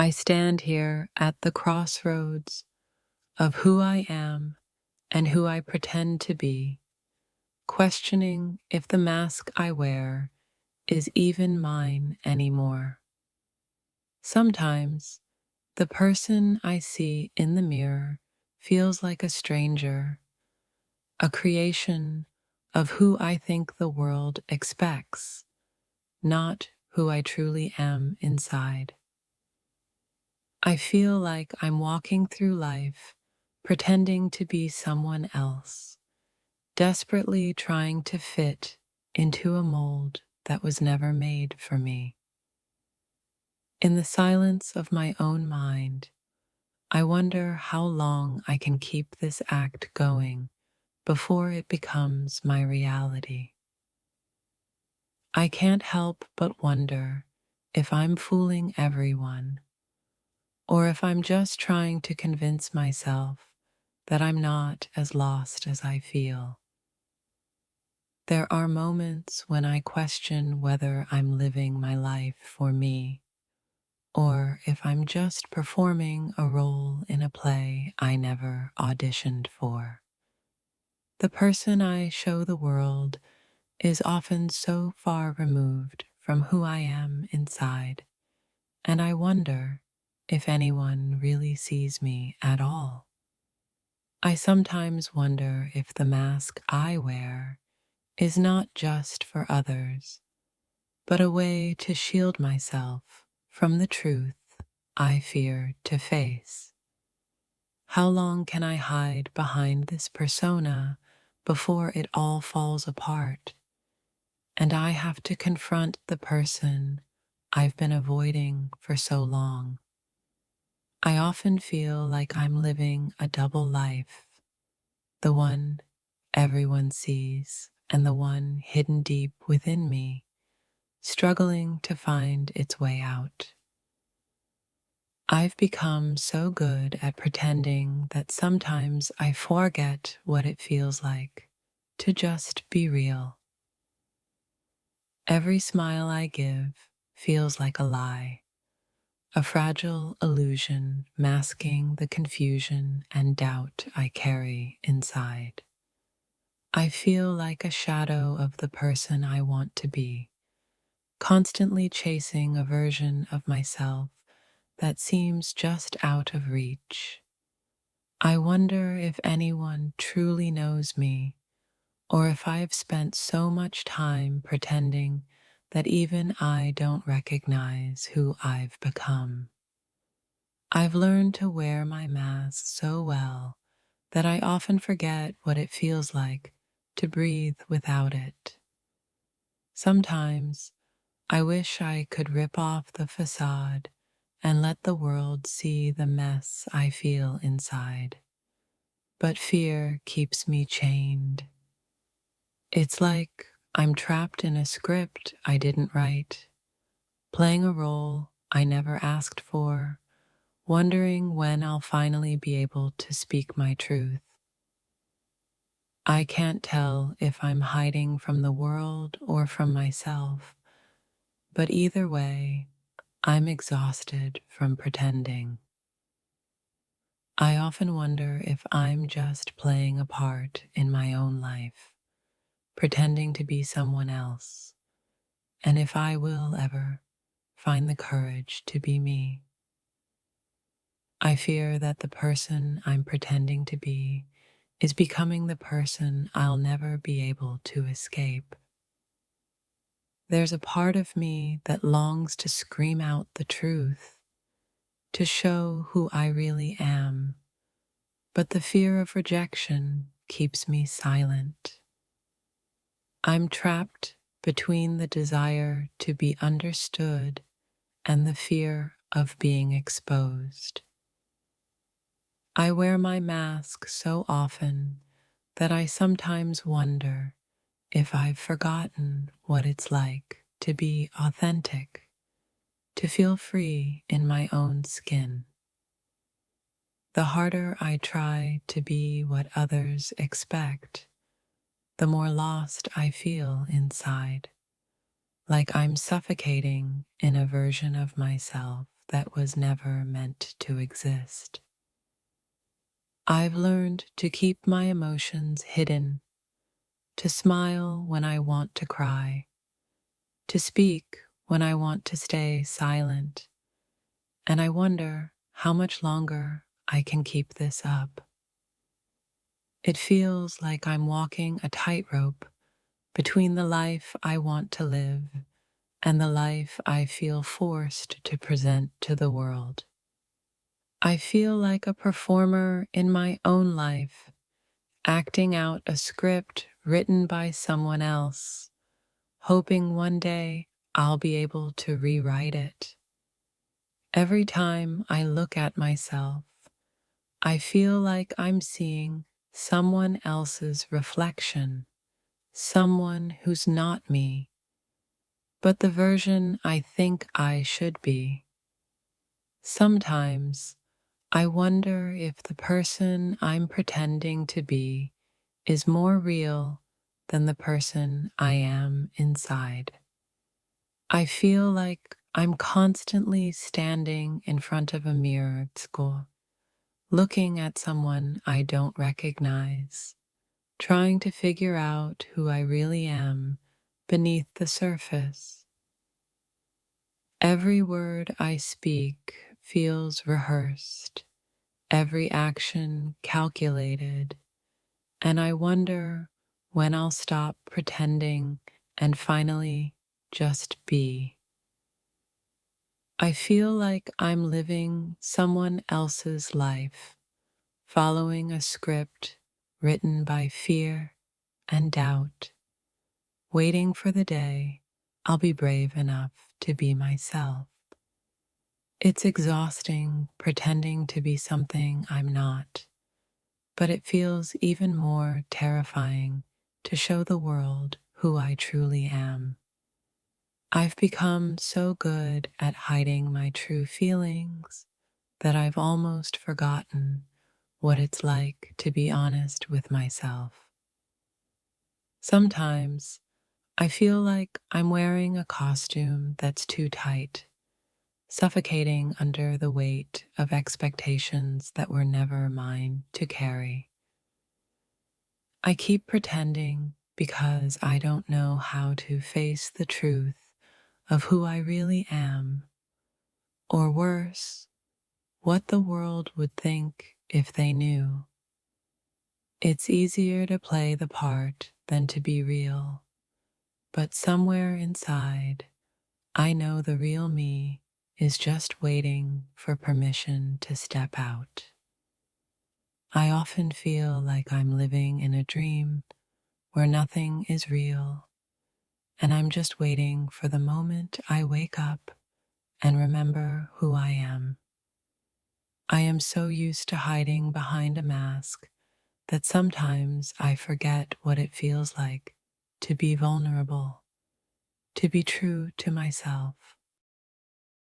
I stand here at the crossroads of who I am and who I pretend to be, questioning if the mask I wear is even mine anymore. Sometimes the person I see in the mirror feels like a stranger, a creation of who I think the world expects, not who I truly am inside. I feel like I'm walking through life pretending to be someone else, desperately trying to fit into a mold that was never made for me. In the silence of my own mind, I wonder how long I can keep this act going before it becomes my reality. I can't help but wonder if I'm fooling everyone, or if I'm just trying to convince myself that I'm not as lost as I feel. There are moments when I question whether I'm living my life for me, or if I'm just performing a role in a play I never auditioned for. The person I show the world is often so far removed from who I am inside, and I wonder if anyone really sees me at all. I sometimes wonder if the mask I wear is not just for others, but a way to shield myself from the truth I fear to face. How long can I hide behind this persona before it all falls apart, and I have to confront the person I've been avoiding for so long? I often feel like I'm living a double life, the one everyone sees and the one hidden deep within me, struggling to find its way out. I've become so good at pretending that sometimes I forget what it feels like to just be real. Every smile I give feels like a lie, a fragile illusion masking the confusion and doubt I carry inside. I feel like a shadow of the person I want to be, constantly chasing a version of myself that seems just out of reach. I wonder if anyone truly knows me, or if I've spent so much time pretending that even I don't recognize who I've become. I've learned to wear my mask so well that I often forget what it feels like to breathe without it. Sometimes I wish I could rip off the facade and let the world see the mess I feel inside. But fear keeps me chained. It's like I'm trapped in a script I didn't write, playing a role I never asked for, wondering when I'll finally be able to speak my truth. I can't tell if I'm hiding from the world or from myself, but either way, I'm exhausted from pretending. I often wonder if I'm just playing a part in my own life, pretending to be someone else, and if I will ever find the courage to be me. I fear that the person I'm pretending to be is becoming the person I'll never be able to escape. There's a part of me that longs to scream out the truth, to show who I really am, but the fear of rejection keeps me silent. I'm trapped between the desire to be understood and the fear of being exposed. I wear my mask so often that I sometimes wonder if I've forgotten what it's like to be authentic, to feel free in my own skin. The harder I try to be what others expect, the more lost I feel inside, like I'm suffocating in a version of myself that was never meant to exist. I've learned to keep my emotions hidden, to smile when I want to cry, to speak when I want to stay silent, and I wonder how much longer I can keep this up. It feels like I'm walking a tightrope between the life I want to live and the life I feel forced to present to the world. I feel like a performer in my own life, acting out a script written by someone else, hoping one day I'll be able to rewrite it. Every time I look at myself, I feel like I'm seeing someone else's reflection, someone who's not me, but the version I think I should be. Sometimes I wonder if the person I'm pretending to be is more real than the person I am inside. I feel like I'm constantly standing in front of a mirror at school, looking at someone I don't recognize, trying to figure out who I really am beneath the surface. Every word I speak feels rehearsed, every action calculated, and I wonder when I'll stop pretending and finally just be. I feel like I'm living someone else's life, following a script written by fear and doubt, waiting for the day I'll be brave enough to be myself. It's exhausting pretending to be something I'm not, but it feels even more terrifying to show the world who I truly am. I've become so good at hiding my true feelings that I've almost forgotten what it's like to be honest with myself. Sometimes I feel like I'm wearing a costume that's too tight, suffocating under the weight of expectations that were never mine to carry. I keep pretending because I don't know how to face the truth of who I really am, or worse, what the world would think if they knew. It's easier to play the part than to be real, but somewhere inside, I know the real me is just waiting for permission to step out. I often feel like I'm living in a dream where nothing is real, and I'm just waiting for the moment I wake up and remember who I am. I am so used to hiding behind a mask that sometimes I forget what it feels like to be vulnerable, to be true to myself.